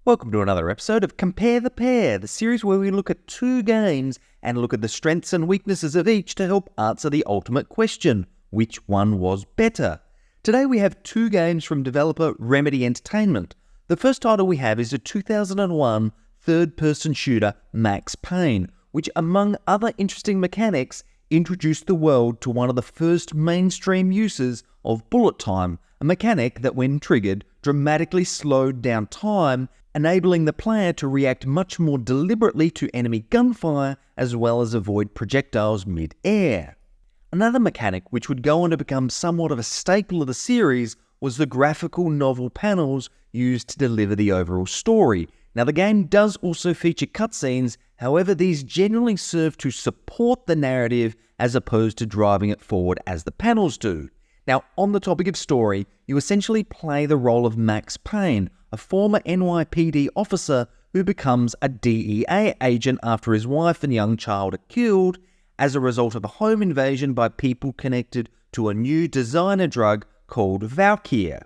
Welcome to another episode of Compare the Pair, the series where we look at two games and look at the strengths and weaknesses of each to help answer the ultimate question: which one was better? Today we have two games from developer Remedy Entertainment. The first title we have is a 2001 third-person shooter, Max Payne, which among other interesting mechanics introduced the world to one of the first mainstream uses of bullet time, a mechanic that when triggered dramatically slowed down time, enabling the player to react much more deliberately to enemy gunfire as well as avoid projectiles mid-air. Another mechanic which would go on to become somewhat of a staple of the series was the graphical novel panels used to deliver the overall story. Now the game does also feature cutscenes, however these generally serve to support the narrative as opposed to driving it forward as the panels do. Now, on the topic of story, you essentially play the role of Max Payne, a former NYPD officer who becomes a DEA agent after his wife and young child are killed as a result of a home invasion by people connected to a new designer drug called Valkyrie.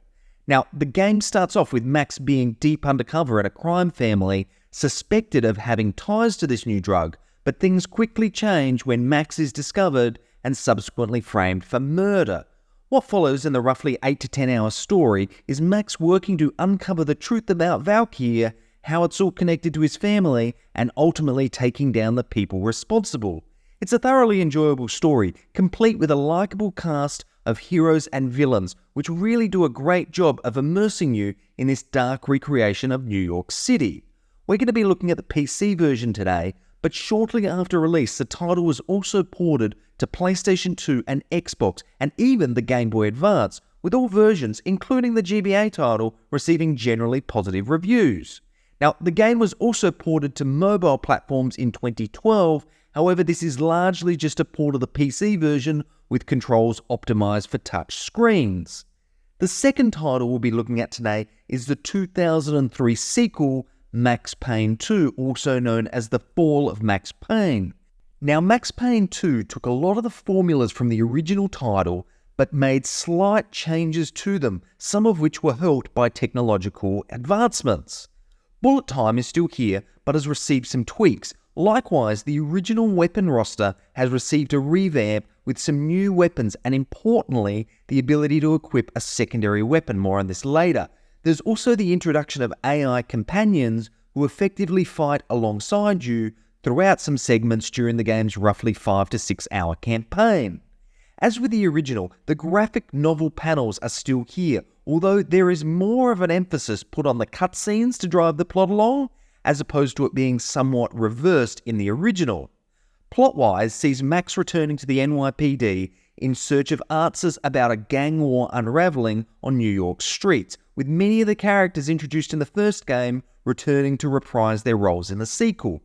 Now, the game starts off with Max being deep undercover at a crime family suspected of having ties to this new drug, but things quickly change when Max is discovered and subsequently framed for murder. What follows in the roughly 8 to 10 hour story is Max working to uncover the truth about Valkyrie, how it's all connected to his family, and ultimately taking down the people responsible. It's a thoroughly enjoyable story, complete with a likeable cast of heroes and villains, which really do a great job of immersing you in this dark recreation of New York City. We're going to be looking at the PC version today, but shortly after release, the title was also ported to PlayStation 2 and Xbox, and even the Game Boy Advance, with all versions, including the GBA title, receiving generally positive reviews. Now, the game was also ported to mobile platforms in 2012, however this is largely just a port of the PC version with controls optimized for touch screens. The second title we'll be looking at today is the 2003 sequel, Max Payne 2, also known as The Fall of Max Payne. Now, Max Payne 2 took a lot of the formulas from the original title, but made slight changes to them, some of which were helped by technological advancements. Bullet time is still here, but has received some tweaks. Likewise, the original weapon roster has received a revamp with some new weapons and, importantly, the ability to equip a secondary weapon. More on this later. There's also the introduction of AI companions who effectively fight alongside you throughout some segments during the game's roughly 5 to 6 hour campaign. As with the original, the graphic novel panels are still here, although there is more of an emphasis put on the cutscenes to drive the plot along, as opposed to it being somewhat reversed in the original. Plot-wise sees Max returning to the NYPD in search of answers about a gang war unraveling on New York streets, with many of the characters introduced in the first game returning to reprise their roles in the sequel.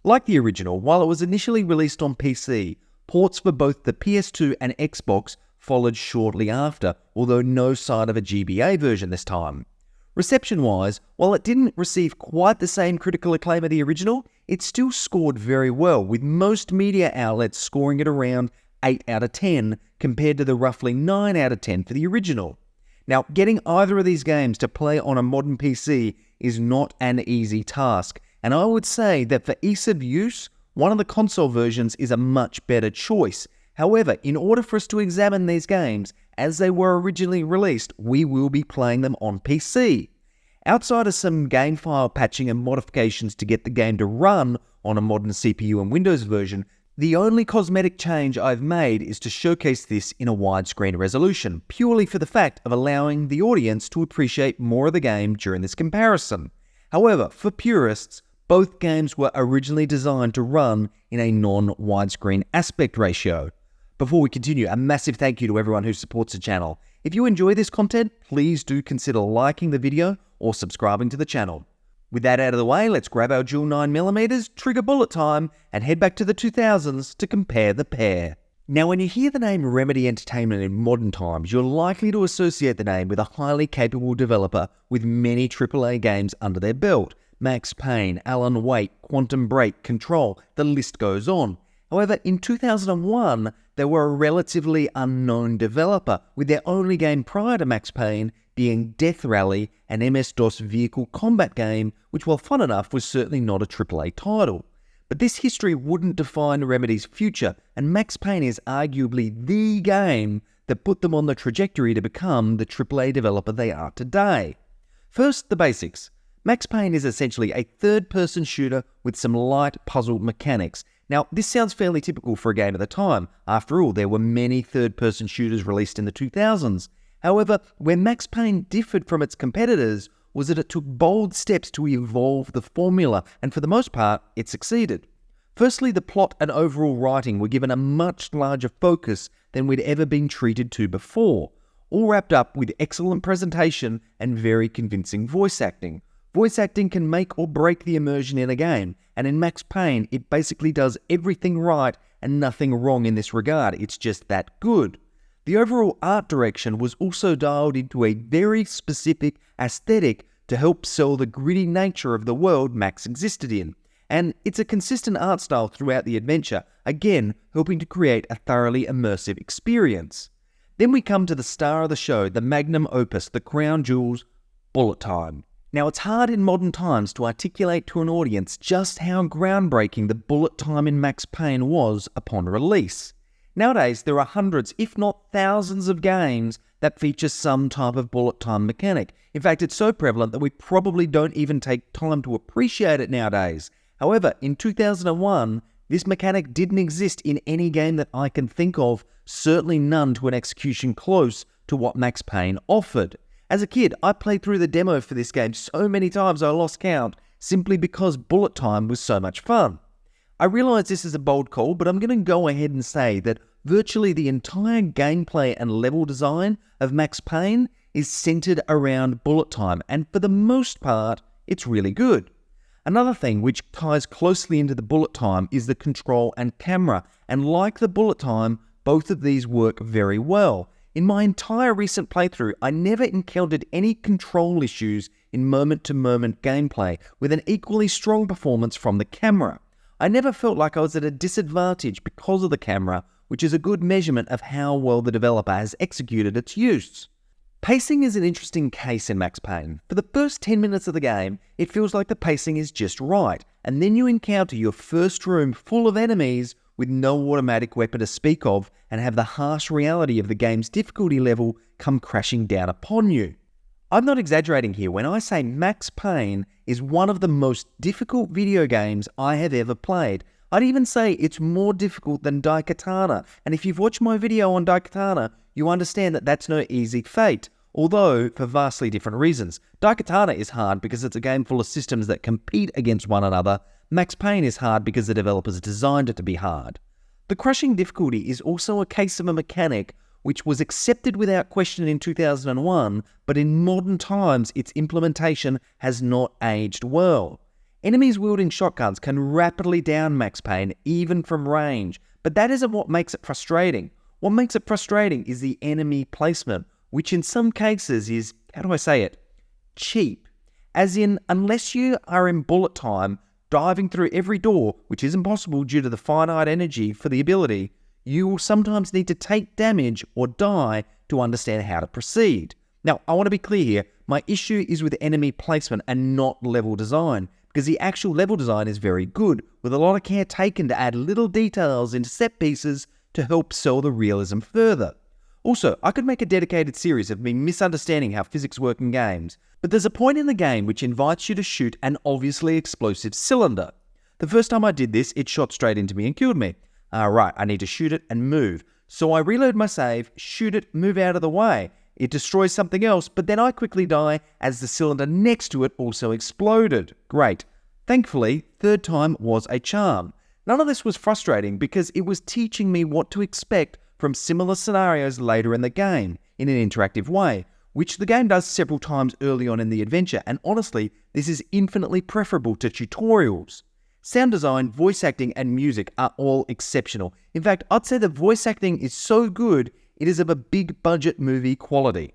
Like the original, while it was initially released on PC, ports for both the PS2 and Xbox followed shortly after, although no sign of a GBA version this time. Reception-wise, while it didn't receive quite the same critical acclaim of the original, it still scored very well, with most media outlets scoring it around 8 out of 10 compared to the roughly 9 out of 10 for the original. Now, getting either of these games to play on a modern PC is not an easy task, and I would say that for ease of use, one of the console versions is a much better choice. However, in order for us to examine these games as they were originally released, we will be playing them on PC. Outside of some game file patching and modifications to get the game to run on a modern CPU and Windows version, the only cosmetic change I've made is to showcase this in a widescreen resolution, purely for the fact of allowing the audience to appreciate more of the game during this comparison. However, for purists, both games were originally designed to run in a non-widescreen aspect ratio. Before we continue, a massive thank you to everyone who supports the channel. If you enjoy this content, please do consider liking the video or subscribing to the channel. With that out of the way, let's grab our dual 9mm, trigger bullet time, and head back to the 2000s to compare the pair. Now, when you hear the name Remedy Entertainment in modern times, you're likely to associate the name with a highly capable developer with many AAA games under their belt. Max Payne, Alan Wake, Quantum Break, Control, the list goes on. However, in 2001, they were a relatively unknown developer, with their only game prior to Max Payne being Death Rally, an MS-DOS vehicle combat game, which while fun enough was certainly not a AAA title. But this history wouldn't define Remedy's future, and Max Payne is arguably the game that put them on the trajectory to become the AAA developer they are today. First, the basics. Max Payne is essentially a third-person shooter with some light puzzle mechanics. Now, this sounds fairly typical for a game at the time. After all, there were many third-person shooters released in the 2000s. However, where Max Payne differed from its competitors was that it took bold steps to evolve the formula, and for the most part, it succeeded. Firstly, the plot and overall writing were given a much larger focus than we'd ever been treated to before, all wrapped up with excellent presentation and very convincing voice acting. Voice acting can make or break the immersion in a game, and in Max Payne, it basically does everything right and nothing wrong in this regard. It's just that good. The overall art direction was also dialed into a very specific aesthetic to help sell the gritty nature of the world Max existed in. And it's a consistent art style throughout the adventure, again helping to create a thoroughly immersive experience. Then we come to the star of the show, the magnum opus, the crown jewels, bullet time. Now, it's hard in modern times to articulate to an audience just how groundbreaking the bullet time in Max Payne was upon release. Nowadays, there are hundreds, if not thousands of games that feature some type of bullet time mechanic. In fact, it's so prevalent that we probably don't even take time to appreciate it nowadays. However, in 2001, this mechanic didn't exist in any game that I can think of, certainly none to an execution close to what Max Payne offered. As a kid, I played through the demo for this game so many times I lost count, simply because bullet time was so much fun. I realise this is a bold call, but I'm going to go ahead and say that virtually the entire gameplay and level design of Max Payne is centred around bullet time, and for the most part, it's really good. Another thing which ties closely into the bullet time is the control and camera, and like the bullet time, both of these work very well. In my entire recent playthrough, I never encountered any control issues in moment-to-moment gameplay, with an equally strong performance from the camera. I never felt like I was at a disadvantage because of the camera, which is a good measurement of how well the developer has executed its use. Pacing is an interesting case in Max Payne. For the first 10 minutes of the game, it feels like the pacing is just right, and then you encounter your first room full of enemies with no automatic weapon to speak of, and have the harsh reality of the game's difficulty level come crashing down upon you. I'm not exaggerating here when I say Max Payne is one of the most difficult video games I have ever played. I'd even say it's more difficult than Daikatana, and if you've watched my video on Daikatana, you understand that that's no easy feat, although for vastly different reasons. Daikatana is hard because it's a game full of systems that compete against one another. Max Payne is hard because the developers designed it to be hard. The crushing difficulty is also a case of a mechanic which was accepted without question in 2001, but in modern times its implementation has not aged well. Enemies wielding shotguns can rapidly down Max Payne even from range, but that isn't what makes it frustrating. What makes it frustrating is the enemy placement, which in some cases is, how do I say it, cheap. As in, unless you are in bullet time, diving through every door, which is impossible due to the finite energy for the ability, you will sometimes need to take damage or die to understand how to proceed. Now, I want to be clear here, my issue is with enemy placement and not level design, because the actual level design is very good, with a lot of care taken to add little details into set pieces to help sell the realism further. Also, I could make a dedicated series of me misunderstanding how physics work in games, but there's a point in the game which invites you to shoot an obviously explosive cylinder. The first time I did this, it shot straight into me and killed me. Right, I need to shoot it and move. So I reload my save, shoot it, move out of the way. It destroys something else, but then I quickly die as the cylinder next to it also exploded. Great. Thankfully, third time was a charm. None of this was frustrating because it was teaching me what to expect from similar scenarios later in the game in an interactive way, which the game does several times early on in the adventure, and honestly, this is infinitely preferable to tutorials. Sound design, voice acting, and music are all exceptional. In fact, I'd say the voice acting is so good, it is of a big budget movie quality.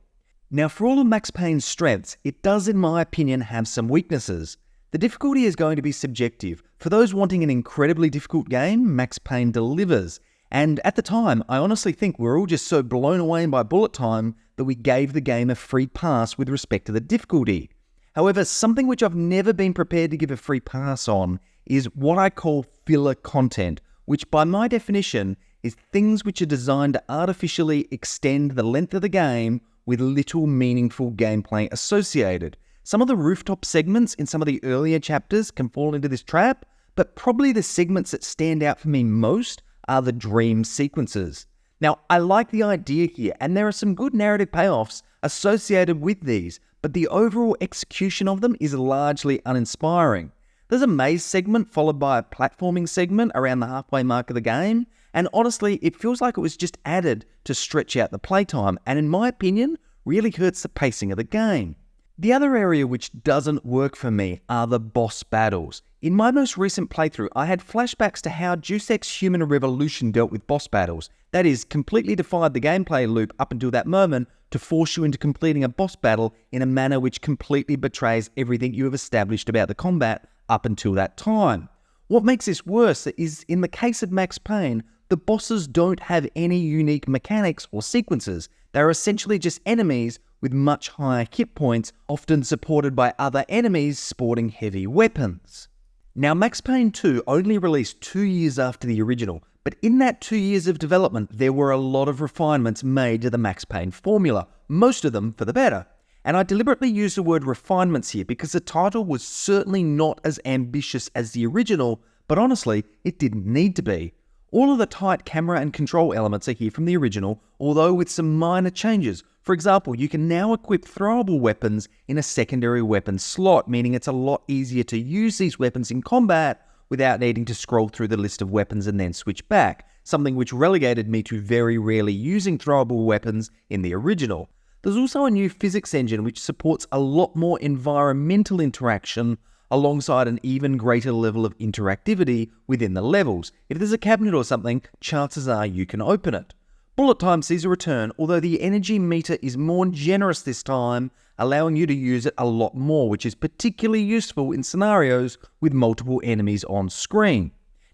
Now, for all of Max Payne's strengths, it does, in my opinion, have some weaknesses. The difficulty is going to be subjective. For those wanting an incredibly difficult game, Max Payne delivers. And at the time, I honestly think we were all just so blown away by bullet time that we gave the game a free pass with respect to the difficulty. However, something which I've never been prepared to give a free pass on is what I call filler content, which by my definition is things which are designed to artificially extend the length of the game with little meaningful gameplay associated. Some of the rooftop segments in some of the earlier chapters can fall into this trap, but probably the segments that stand out for me most are the dream sequences. Now, I like the idea here, and there are some good narrative payoffs associated with these, but the overall execution of them is largely uninspiring. There's a maze segment followed by a platforming segment around the halfway mark of the game, and honestly, it feels like it was just added to stretch out the playtime, and in my opinion, really hurts the pacing of the game. The other area which doesn't work for me are the boss battles. In my most recent playthrough, I had flashbacks to how Deus Ex Human Revolution dealt with boss battles. That is, completely defied the gameplay loop up until that moment to force you into completing a boss battle in a manner which completely betrays everything you have established about the combat up until that time. What makes this worse is, in the case of Max Payne, the bosses don't have any unique mechanics or sequences. They're essentially just enemies with much higher hit points, often supported by other enemies sporting heavy weapons. Now, Max Payne 2 only released 2 years after the original, but in that 2 years of development, there were a lot of refinements made to the Max Payne formula, most of them for the better. And I deliberately use the word refinements here because the title was certainly not as ambitious as the original, but honestly, it didn't need to be. All of the tight camera and control elements are here from the original, although with some minor changes. For example, you can now equip throwable weapons in a secondary weapon slot, meaning it's a lot easier to use these weapons in combat without needing to scroll through the list of weapons and then switch back, something which relegated me to very rarely using throwable weapons in the original. There's also a new physics engine which supports a lot more environmental interaction alongside an even greater level of interactivity within the levels. If there's a cabinet or something, chances are you can open it. Bullet time sees a return, although the energy meter is more generous this time, allowing you to use it a lot more, which is particularly useful in scenarios with multiple enemies on screen.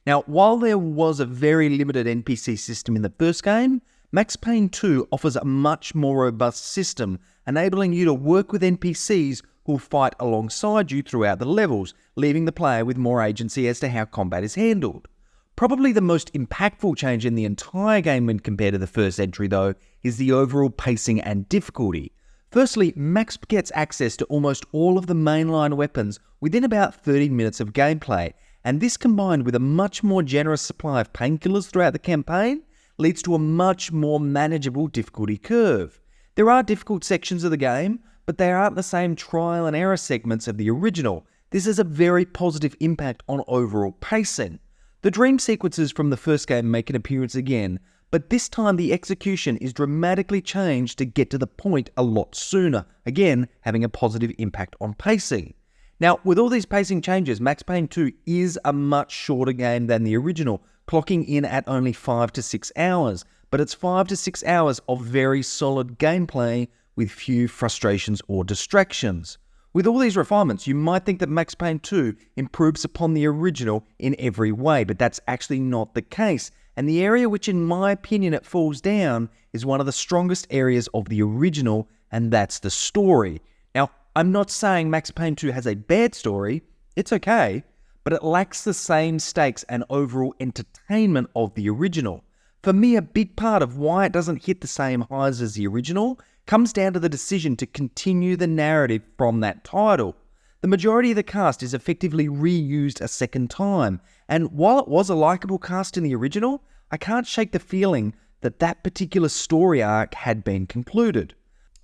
Now, while there was a very limited NPC system in the first game, Max Payne 2 offers a much more robust system, enabling you to work with NPCs who will fight alongside you throughout the levels, leaving the player with more agency as to how combat is handled. Probably the most impactful change in the entire game when compared to the first entry though, is the overall pacing and difficulty. Firstly, Max gets access to almost all of the mainline weapons within about 30 minutes of gameplay, and this combined with a much more generous supply of painkillers throughout the campaign leads to a much more manageable difficulty curve. There are difficult sections of the game, but they aren't the same trial and error segments of the original. This has a very positive impact on overall pacing. The dream sequences from the first game make an appearance again, but this time the execution is dramatically changed to get to the point a lot sooner, again having a positive impact on pacing. Now, with all these pacing changes, Max Payne 2 is a much shorter game than the original, clocking in at only 5 to 6 hours, but it's 5 to 6 hours of very solid gameplay with few frustrations or distractions. With all these refinements, you might think that Max Payne 2 improves upon the original in every way, but that's actually not the case, and the area which in my opinion it falls down is one of the strongest areas of the original, and that's the story. Now, I'm not saying Max Payne 2 has a bad story, it's okay, but it lacks the same stakes and overall entertainment of the original. For me, a big part of why it doesn't hit the same highs as the original comes down to the decision to continue the narrative from that title. The majority of the cast is effectively reused a second time, and while it was a likeable cast in the original, I can't shake the feeling that that particular story arc had been concluded.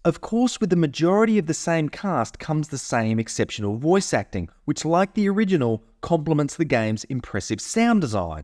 Of course, with the majority of the same cast comes the same exceptional voice acting, which, like the original, complements the game's impressive sound design.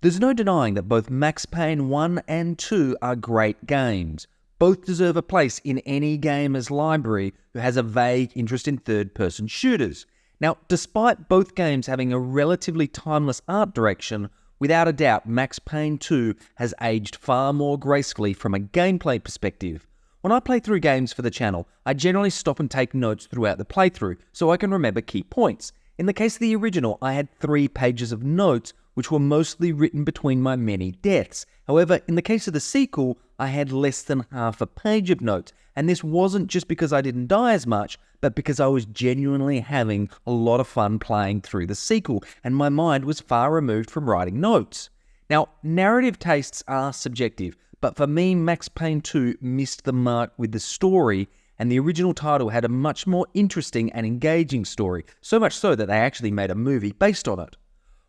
There's no denying that both Max Payne 1 and 2 are great games. Both deserve a place in any gamer's library who has a vague interest in third-person shooters. Now, despite both games having a relatively timeless art direction, without a doubt Max Payne 2 has aged far more gracefully from a gameplay perspective. When I play through games for the channel, I generally stop and take notes throughout the playthrough so I can remember key points. In the case of the original, I had 3 pages of notes which were mostly written between my many deaths. However, in the case of the sequel, I had less than half a page of notes, and this wasn't just because I didn't die as much, but because I was genuinely having a lot of fun playing through the sequel, and my mind was far removed from writing notes. Now, narrative tastes are subjective, but for me, Max Payne 2 missed the mark with the story, and the original title had a much more interesting and engaging story, so much so that they actually made a movie based on it.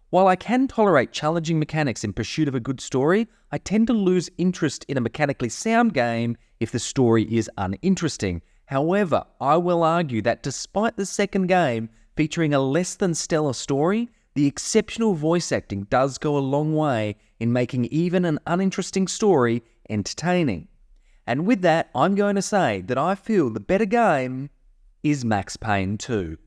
While I can tolerate challenging mechanics in pursuit of a good story, I tend to lose interest in a mechanically sound game if the story is uninteresting. However, I will argue that despite the second game featuring a less than stellar story, the exceptional voice acting does go a long way in making even an uninteresting story entertaining. And with that, I'm going to say that I feel the better game is Max Payne 2.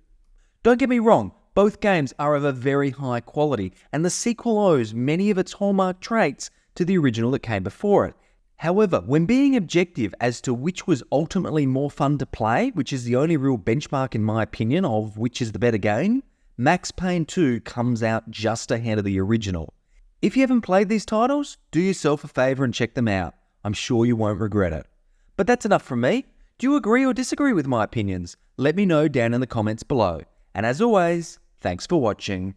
Don't get me wrong, both games are of a very high quality, and the sequel owes many of its hallmark traits to the original that came before it. However, when being objective as to which was ultimately more fun to play, which is the only real benchmark in my opinion of which is the better game, Max Payne 2 comes out just ahead of the original. If you haven't played these titles, do yourself a favour and check them out. I'm sure you won't regret it. But that's enough from me. Do you agree or disagree with my opinions? Let me know down in the comments below. And as always, thanks for watching.